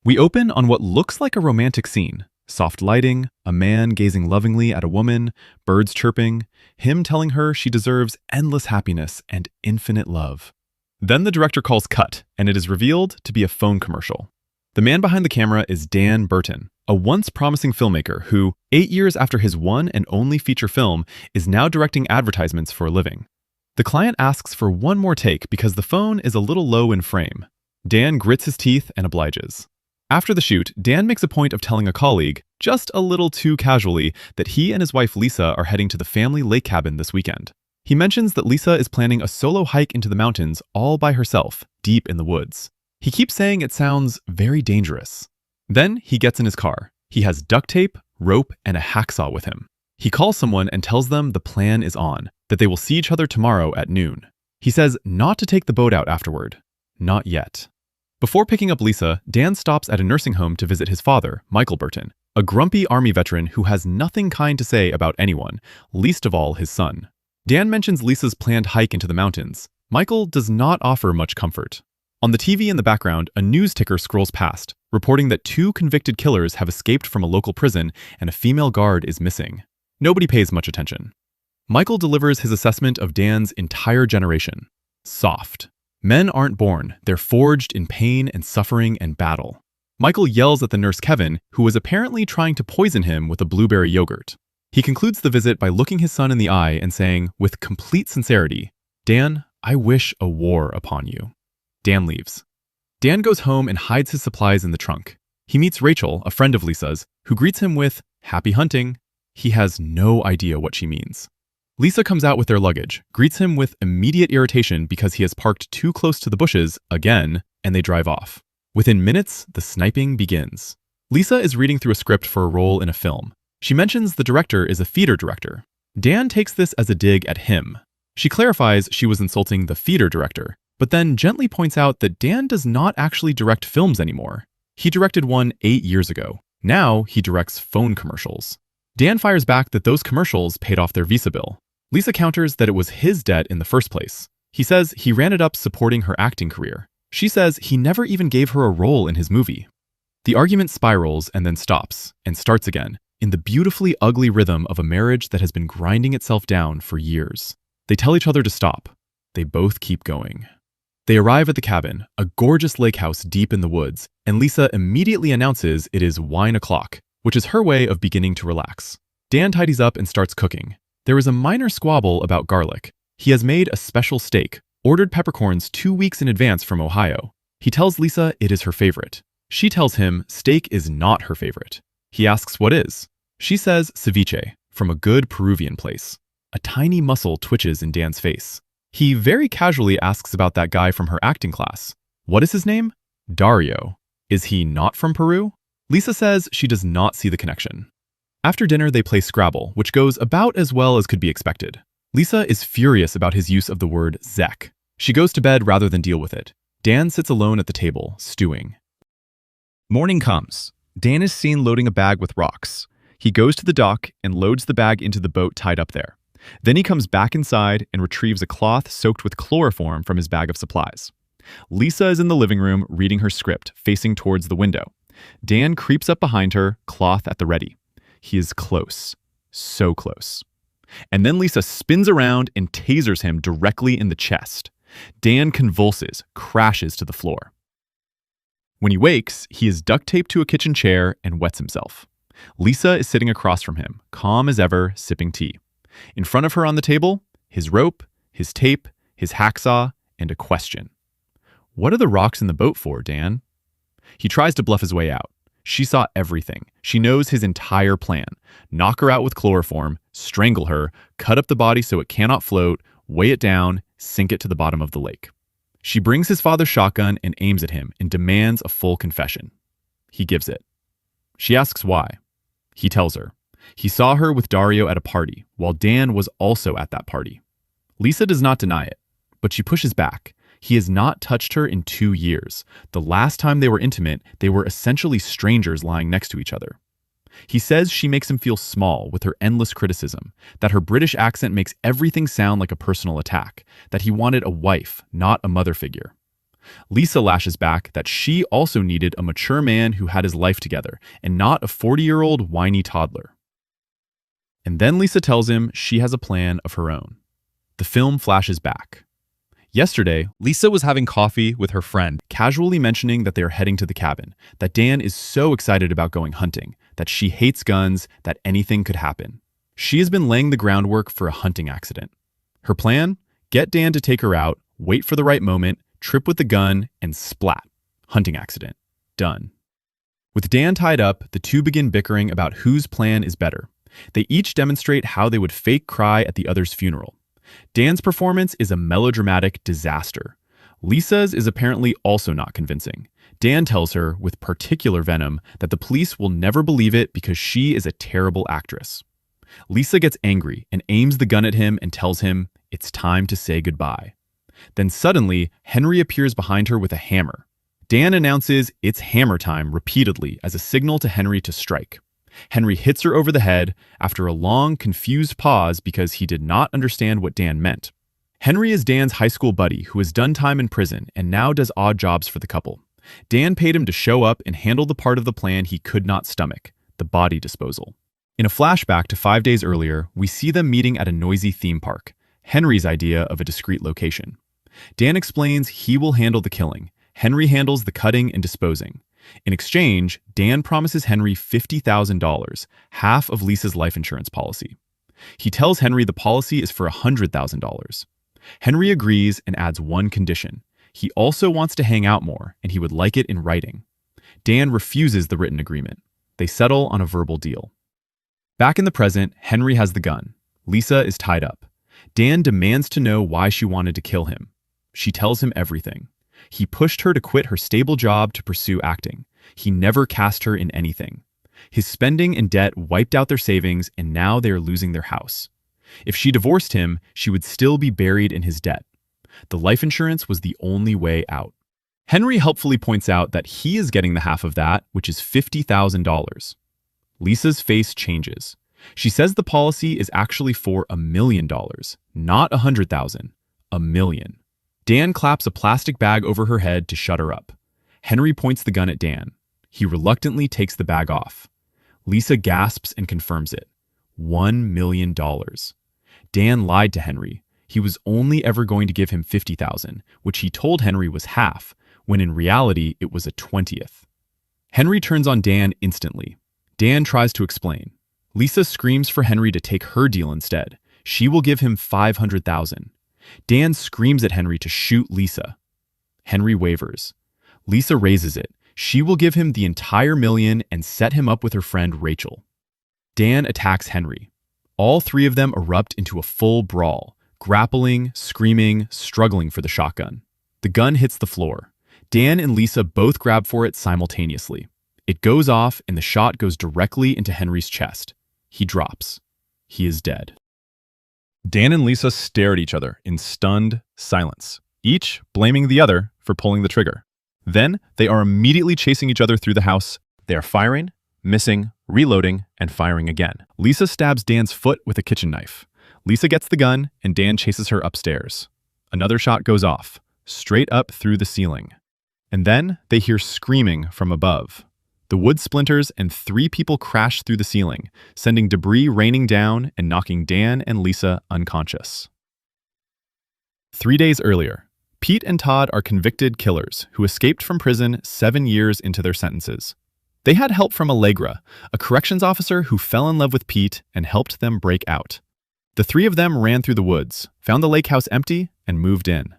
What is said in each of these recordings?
We open on what looks like a romantic scene. Soft lighting, a man gazing lovingly at a woman, birds chirping, him telling her she deserves endless happiness and infinite love. Then the director calls cut, and it is revealed to be a phone commercial. The man behind the camera is Dan Burton, a once promising filmmaker who, 8 years after his one and only feature film, is now directing advertisements for a living. The client asks for one more take because the phone is a little low in frame. Dan grits his teeth and obliges. After the shoot, Dan makes a point of telling a colleague, just a little too casually, that he and his wife Lisa are heading to the family lake cabin this weekend. He mentions that Lisa is planning a solo hike into the mountains all by herself, deep in the woods. He keeps saying it sounds very dangerous. Then he gets in his car. He has duct tape, rope, and a hacksaw with him. He calls someone and tells them the plan is on, that they will see each other tomorrow at noon. He says not to take the boat out afterward. Not yet. Before picking up Lisa, Dan stops at a nursing home to visit his father, Michael Burton, a grumpy Army veteran who has nothing kind to say about anyone, least of all his son. Dan mentions Lisa's planned hike into the mountains. Michael does not offer much comfort. On the TV in the background, a news ticker scrolls past, reporting that 2 convicted killers have escaped from a local prison and a female guard is missing. Nobody pays much attention. Michael delivers his assessment of Dan's entire generation. Soft. Men aren't born, they're forged in pain and suffering and battle. Michael yells at the nurse Kevin, who was apparently trying to poison him with a blueberry yogurt. He concludes the visit by looking his son in the eye and saying, with complete sincerity, "Dan, I wish a war upon you." Dan leaves. Dan goes home and hides his supplies in the trunk. He meets Rachel, a friend of Lisa's, who greets him with, "Happy hunting." He has no idea what she means. Lisa comes out with their luggage, greets him with immediate irritation because he has parked too close to the bushes again, and they drive off. Within minutes, the sniping begins. Lisa is reading through a script for a role in a film. She mentions the director is a theater director. Dan takes this as a dig at him. She clarifies she was insulting the theater director, but then gently points out that Dan does not actually direct films anymore. He directed one 8 years ago. Now he directs phone commercials. Dan fires back that those commercials paid off their visa bill. Lisa counters that it was his debt in the first place. He says he ran it up supporting her acting career. She says he never even gave her a role in his movie. The argument spirals and then stops, and starts again, in the beautifully ugly rhythm of a marriage that has been grinding itself down for years. They tell each other to stop. They both keep going. They arrive at the cabin, a gorgeous lake house deep in the woods, and Lisa immediately announces it is wine o'clock, which is her way of beginning to relax. Dan tidies up and starts cooking. There is a minor squabble about garlic. He has made a special steak, ordered peppercorns 2 weeks in advance from Ohio. He tells Lisa it is her favorite. She tells him steak is not her favorite. He asks what is. She says ceviche, from a good Peruvian place. A tiny muscle twitches in Dan's face. He very casually asks about that guy from her acting class. What is his name? Dario. Is he not from Peru? Lisa says she does not see the connection. After dinner, they play Scrabble, which goes about as well as could be expected. Lisa is furious about his use of the word Zek. She goes to bed rather than deal with it. Dan sits alone at the table, stewing. Morning comes. Dan is seen loading a bag with rocks. He goes to the dock and loads the bag into the boat tied up there. Then he comes back inside and retrieves a cloth soaked with chloroform from his bag of supplies. Lisa is in the living room reading her script, facing towards the window. Dan creeps up behind her, cloth at the ready. He is close. So close. And then Lisa spins around and tasers him directly in the chest. Dan convulses, crashes to the floor. When he wakes, he is duct taped to a kitchen chair and wets himself. Lisa is sitting across from him, calm as ever, sipping tea. In front of her on the table, his rope, his tape, his hacksaw, and a question. What are the rocks in the boat for, Dan? He tries to bluff his way out. She saw everything. She knows his entire plan. Knock her out with chloroform, strangle her, cut up the body so it cannot float, weigh it down, sink it to the bottom of the lake. She brings his father's shotgun and aims at him and demands a full confession. He gives it. She asks why. He tells her. He saw her with Dario at a party, while Dan was also at that party. Lisa does not deny it, but she pushes back. He has not touched her in 2 years. The last time they were intimate, they were essentially strangers lying next to each other. He says she makes him feel small with her endless criticism, that her British accent makes everything sound like a personal attack, that he wanted a wife, not a mother figure. Lisa lashes back that she also needed a mature man who had his life together and not a 40-year-old whiny toddler. And then Lisa tells him she has a plan of her own. The film flashes back. Yesterday, Lisa was having coffee with her friend, casually mentioning that they are heading to the cabin, that Dan is so excited about going hunting, that she hates guns, that anything could happen. She has been laying the groundwork for a hunting accident. Her plan? Get Dan to take her out, wait for the right moment, trip with the gun, and splat. Hunting accident. Done. With Dan tied up, the two begin bickering about whose plan is better. They each demonstrate how they would fake cry at the other's funeral. Dan's performance is a melodramatic disaster. Lisa's is apparently also not convincing. Dan tells her, with particular venom, that the police will never believe it because she is a terrible actress. Lisa gets angry and aims the gun at him and tells him, it's time to say goodbye. Then suddenly, Henry appears behind her with a hammer. Dan announces it's hammer time repeatedly as a signal to Henry to strike. Henry hits her over the head after a long, confused pause because he did not understand what Dan meant. Henry is Dan's high school buddy who has done time in prison and now does odd jobs for the couple. Dan paid him to show up and handle the part of the plan he could not stomach, the body disposal. In a flashback to 5 days earlier, we see them meeting at a noisy theme park, Henry's idea of a discreet location. Dan explains he will handle the killing. Henry handles the cutting and disposing. In exchange, Dan promises Henry $50,000, half of Lisa's life insurance policy. He tells Henry the policy is for $100,000. Henry agrees and adds one condition. He also wants to hang out more, and he would like it in writing. Dan refuses the written agreement. They settle on a verbal deal. Back in the present, Henry has the gun. Lisa is tied up. Dan demands to know why she wanted to kill him. She tells him everything. He pushed her to quit her stable job to pursue acting. He never cast her in anything. His spending and debt wiped out their savings, and now they are losing their house. If she divorced him, she would still be buried in his debt. The life insurance was the only way out. Henry helpfully points out that he is getting the half of that, which is $50,000. Lisa's face changes. She says the policy is actually for $1 million, not $100,000, $1 million. Dan claps a plastic bag over her head to shut her up. Henry points the gun at Dan. He reluctantly takes the bag off. Lisa gasps and confirms it. $1 million. Dan lied to Henry. He was only ever going to give him $50,000, which he told Henry was half, when in reality it was a 20th. Henry turns on Dan instantly. Dan tries to explain. Lisa screams for Henry to take her deal instead. She will give him $500,000. Dan screams at Henry to shoot Lisa. Henry wavers. Lisa raises it. She will give him the entire $1 million and set him up with her friend Rachel. Dan attacks Henry. All three of them erupt into a full brawl, grappling, screaming, struggling for the shotgun. The gun hits the floor. Dan and Lisa both grab for it simultaneously. It goes off and the shot goes directly into Henry's chest. He drops. He is dead. Dan and Lisa stare at each other in stunned silence, each blaming the other for pulling the trigger. Then they are immediately chasing each other through the house. They are firing, missing, reloading, and firing again. Lisa stabs Dan's foot with a kitchen knife. Lisa gets the gun, and Dan chases her upstairs. Another shot goes off, straight up through the ceiling. And then they hear screaming from above. The wood splinters and 3 people crash through the ceiling, sending debris raining down and knocking Dan and Lisa unconscious. 3 days earlier, Pete and Todd are convicted killers who escaped from prison 7 years into their sentences. They had help from Allegra, a corrections officer who fell in love with Pete and helped them break out. The 3 of them ran through the woods, found the lake house empty, and moved in.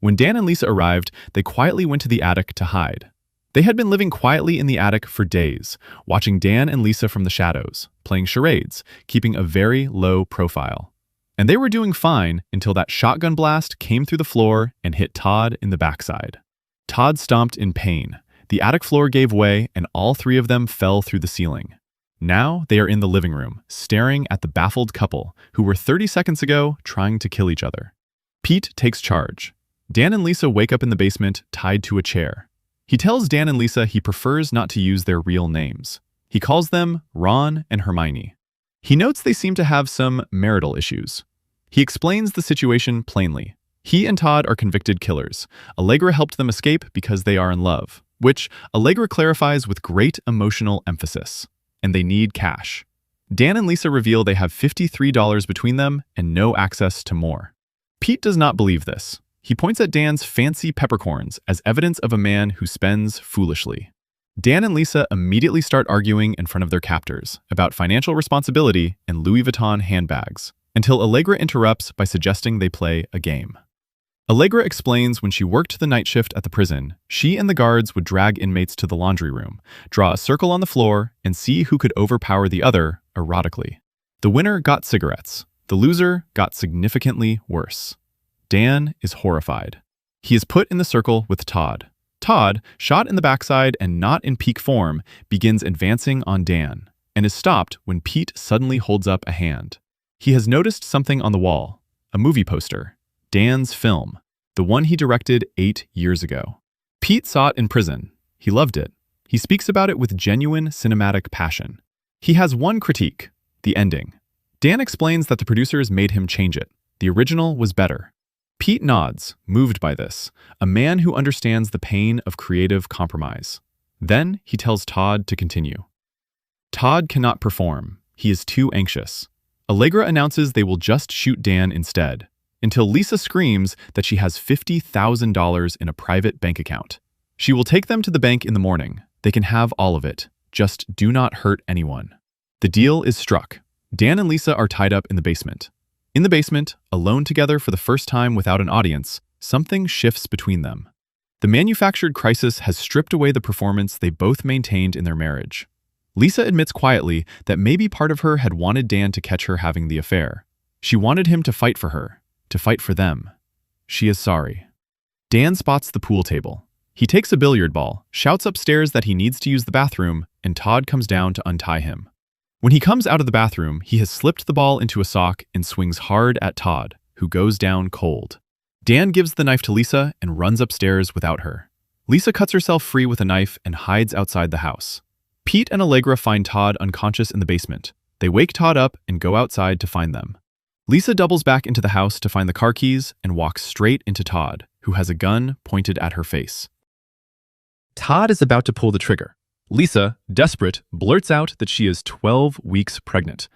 When Dan and Lisa arrived, they quietly went to the attic to hide. They had been living quietly in the attic for days, watching Dan and Lisa from the shadows, playing charades, keeping a very low profile. And they were doing fine until that shotgun blast came through the floor and hit Todd in the backside. Todd stomped in pain. The attic floor gave way and all 3 of them fell through the ceiling. Now they are in the living room, staring at the baffled couple who were 30 seconds ago trying to kill each other. Pete takes charge. Dan and Lisa wake up in the basement, tied to a chair. He tells Dan and Lisa he prefers not to use their real names. He calls them Ron and Hermione. He notes they seem to have some marital issues. He explains the situation plainly. He and Todd are convicted killers. Allegra helped them escape because they are in love, which Allegra clarifies with great emotional emphasis. And they need cash. Dan and Lisa reveal they have $53 between them and no access to more. Pete does not believe this. He points at Dan's fancy peppercorns as evidence of a man who spends foolishly. Dan and Lisa immediately start arguing in front of their captors about financial responsibility and Louis Vuitton handbags, until Allegra interrupts by suggesting they play a game. Allegra explains when she worked the night shift at the prison, she and the guards would drag inmates to the laundry room, draw a circle on the floor, and see who could overpower the other erotically. The winner got cigarettes. The loser got significantly worse. Dan is horrified. He is put in the circle with Todd. Todd, shot in the backside and not in peak form, begins advancing on Dan, and is stopped when Pete suddenly holds up a hand. He has noticed something on the wall, a movie poster, Dan's film, the one he directed 8 years ago. Pete saw it in prison. He loved it. He speaks about it with genuine cinematic passion. He has one critique, the ending. Dan explains that the producers made him change it. The original was better. Pete nods, moved by this, a man who understands the pain of creative compromise. Then he tells Todd to continue. Todd cannot perform. He is too anxious. Allegra announces they will just shoot Dan instead, until Lisa screams that she has $50,000 in a private bank account. She will take them to the bank in the morning. They can have all of it. Just do not hurt anyone. The deal is struck. Dan and Lisa are tied up in the basement. In the basement, alone together for the first time without an audience, something shifts between them. The manufactured crisis has stripped away the performance they both maintained in their marriage. Lisa admits quietly that maybe part of her had wanted Dan to catch her having the affair. She wanted him to fight for her, to fight for them. She is sorry. Dan spots the pool table. He takes a billiard ball, shouts upstairs that he needs to use the bathroom, and Todd comes down to untie him. When he comes out of the bathroom, he has slipped the ball into a sock and swings hard at Todd, who goes down cold. Dan gives the knife to Lisa and runs upstairs without her. Lisa cuts herself free with a knife and hides outside the house. Pete and Allegra find Todd unconscious in the basement. They wake Todd up and go outside to find them. Lisa doubles back into the house to find the car keys and walks straight into Todd, who has a gun pointed at her face. Todd is about to pull the trigger. Lisa, desperate, blurts out that she is 12 weeks pregnant.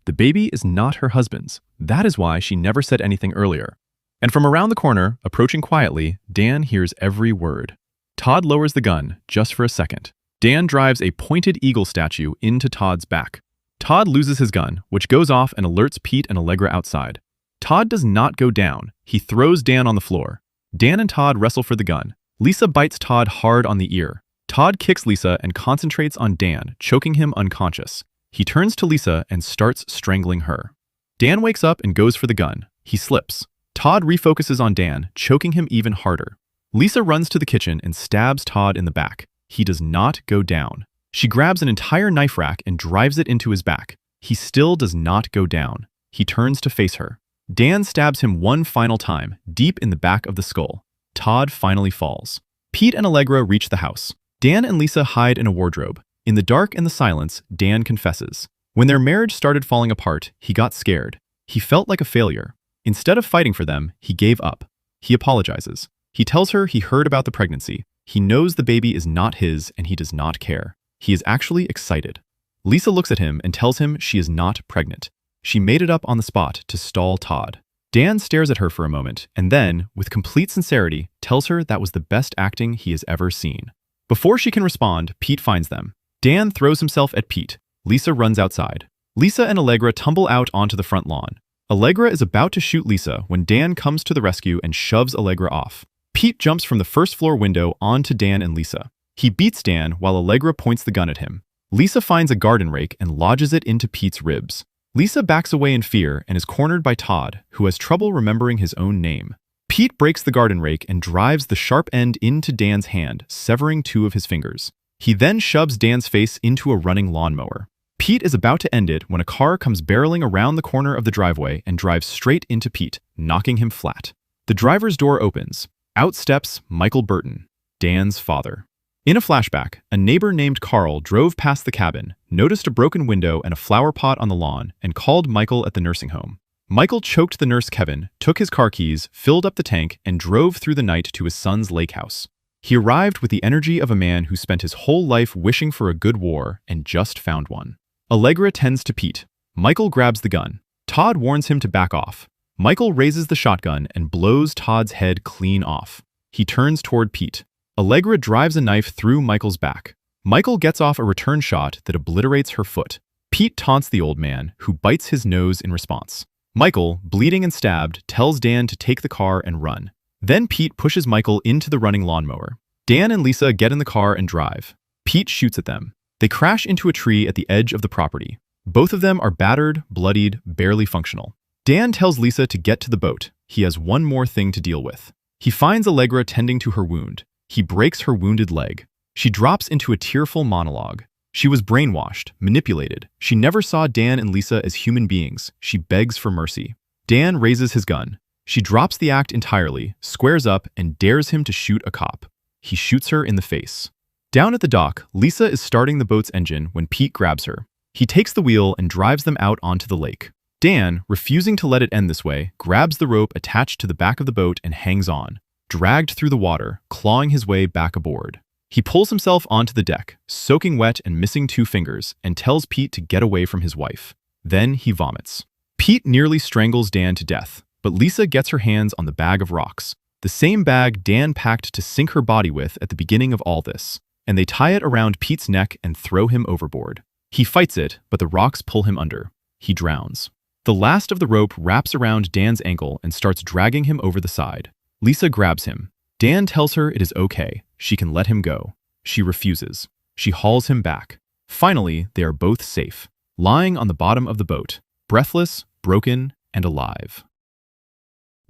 The baby is not her husband's. That is why she never said anything earlier. And from around the corner, approaching quietly, Dan hears every word. Todd lowers the gun, just for a second. Dan drives a pointed eagle statue into Todd's back. Todd loses his gun, which goes off and alerts Pete and Allegra outside. Todd does not go down. He throws Dan on the floor. Dan and Todd wrestle for the gun. Lisa bites Todd hard on the ear. Todd kicks Lisa and concentrates on Dan, choking him unconscious. He turns to Lisa and starts strangling her. Dan wakes up and goes for the gun. He slips. Todd refocuses on Dan, choking him even harder. Lisa runs to the kitchen and stabs Todd in the back. He does not go down. She grabs an entire knife rack and drives it into his back. He still does not go down. He turns to face her. Dan stabs him one final time, deep in the back of the skull. Todd finally falls. Pete and Allegra reach the house. Dan and Lisa hide in a wardrobe. In the dark and the silence, Dan confesses. When their marriage started falling apart, he got scared. He felt like a failure. Instead of fighting for them, he gave up. He apologizes. He tells her he heard about the pregnancy. He knows the baby is not his and he does not care. He is actually excited. Lisa looks at him and tells him she is not pregnant. She made it up on the spot to stall Todd. Dan stares at her for a moment and then, with complete sincerity, tells her that was the best acting he has ever seen. Before she can respond, Pete finds them. Dan throws himself at Pete. Lisa runs outside. Lisa and Allegra tumble out onto the front lawn. Allegra is about to shoot Lisa when Dan comes to the rescue and shoves Allegra off. Pete jumps from the first floor window onto Dan and Lisa. He beats Dan while Allegra points the gun at him. Lisa finds a garden rake and lodges it into Pete's ribs. Lisa backs away in fear and is cornered by Todd, who has trouble remembering his own name. Pete breaks the garden rake and drives the sharp end into Dan's hand, severing 2 of his fingers. He then shoves Dan's face into a running lawnmower. Pete is about to end it when a car comes barreling around the corner of the driveway and drives straight into Pete, knocking him flat. The driver's door opens. Out steps Michael Burton, Dan's father. In a flashback, a neighbor named Carl drove past the cabin, noticed a broken window and a flower pot on the lawn, and called Michael at the nursing home. Michael choked the nurse Kevin, took his car keys, filled up the tank, and drove through the night to his son's lake house. He arrived with the energy of a man who spent his whole life wishing for a good war and just found one. Allegra tends to Pete. Michael grabs the gun. Todd warns him to back off. Michael raises the shotgun and blows Todd's head clean off. He turns toward Pete. Allegra drives a knife through Michael's back. Michael gets off a return shot that obliterates her foot. Pete taunts the old man, who bites his nose in response. Michael, bleeding and stabbed, tells Dan to take the car and run. Then Pete pushes Michael into the running lawnmower. Dan and Lisa get in the car and drive. Pete shoots at them. They crash into a tree at the edge of the property. Both of them are battered, bloodied, barely functional. Dan tells Lisa to get to the boat. He has one more thing to deal with. He finds Allegra tending to her wound. He breaks her wounded leg. She drops into a tearful monologue. She was brainwashed, manipulated. She never saw Dan and Lisa as human beings. She begs for mercy. Dan raises his gun. She drops the act entirely, squares up, and dares him to shoot a cop. He shoots her in the face. Down at the dock, Lisa is starting the boat's engine when Pete grabs her. He takes the wheel and drives them out onto the lake. Dan, refusing to let it end this way, grabs the rope attached to the back of the boat and hangs on, dragged through the water, clawing his way back aboard. He pulls himself onto the deck, soaking wet and missing 2 fingers, and tells Pete to get away from his wife. Then he vomits. Pete nearly strangles Dan to death, but Lisa gets her hands on the bag of rocks, the same bag Dan packed to sink her body with at the beginning of all this, and they tie it around Pete's neck and throw him overboard. He fights it, but the rocks pull him under. He drowns. The last of the rope wraps around Dan's ankle and starts dragging him over the side. Lisa grabs him. Dan tells her it is okay. She can let him go. She refuses. She hauls him back. Finally, they are both safe, lying on the bottom of the boat, breathless, broken, and alive.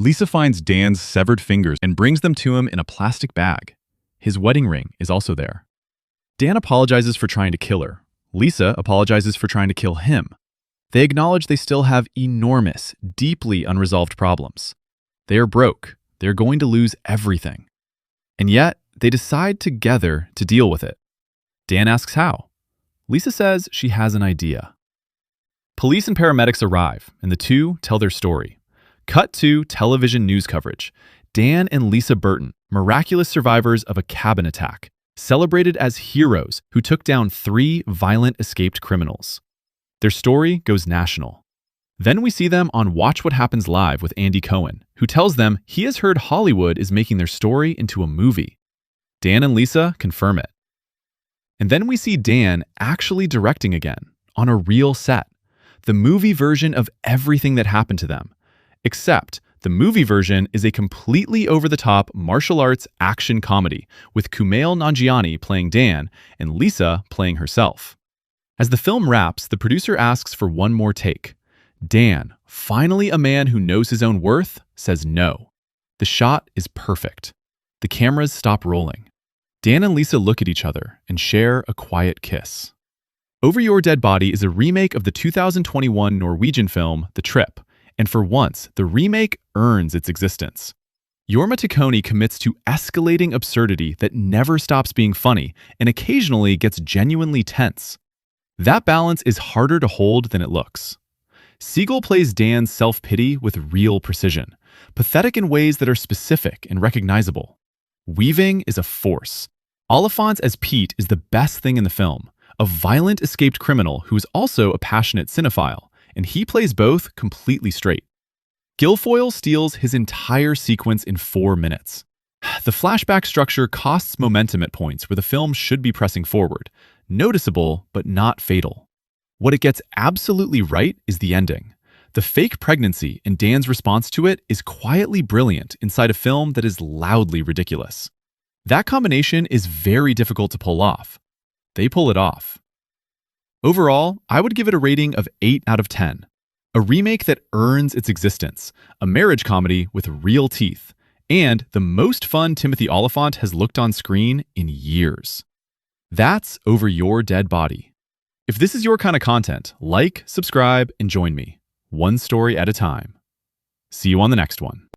Lisa finds Dan's severed fingers and brings them to him in a plastic bag. His wedding ring is also there. Dan apologizes for trying to kill her. Lisa apologizes for trying to kill him. They acknowledge they still have enormous, deeply unresolved problems. They are broke. They're going to lose everything. And yet, they decide together to deal with it. Dan asks how. Lisa says she has an idea. Police and paramedics arrive, and the two tell their story. Cut to television news coverage. Dan and Lisa Burton, miraculous survivors of a cabin attack, celebrated as heroes who took down 3 violent escaped criminals. Their story goes national. Then we see them on Watch What Happens Live with Andy Cohen, who tells them he has heard Hollywood is making their story into a movie. Dan and Lisa confirm it. And then we see Dan actually directing again, on a real set, the movie version of everything that happened to them. Except the movie version is a completely over-the-top martial arts action comedy with Kumail Nanjiani playing Dan and Lisa playing herself. As the film wraps, the producer asks for one more take. Dan, finally a man who knows his own worth, says no. The shot is perfect. The cameras stop rolling. Dan and Lisa look at each other and share a quiet kiss. Over Your Dead Body is a remake of the 2021 Norwegian film The Trip, and for once, the remake earns its existence. Jorma Taccone commits to escalating absurdity that never stops being funny and occasionally gets genuinely tense. That balance is harder to hold than it looks. Segel plays Dan's self-pity with real precision, pathetic in ways that are specific and recognizable. Weaving is a force. Olyphant as Pete is the best thing in the film, a violent escaped criminal who is also a passionate cinephile, and he plays both completely straight. Guilfoyle steals his entire sequence in 4 minutes. The flashback structure costs momentum at points where the film should be pressing forward, noticeable but not fatal. What it gets absolutely right is the ending. The fake pregnancy and Dan's response to it is quietly brilliant inside a film that is loudly ridiculous. That combination is very difficult to pull off. They pull it off. Overall, I would give it a rating of 8 out of 10. A remake that earns its existence, a marriage comedy with real teeth, and the most fun Timothy Olyphant has looked on screen in years. That's Over Your Dead Body. If this is your kind of content, like, subscribe, and join me, one story at a time. See you on the next one.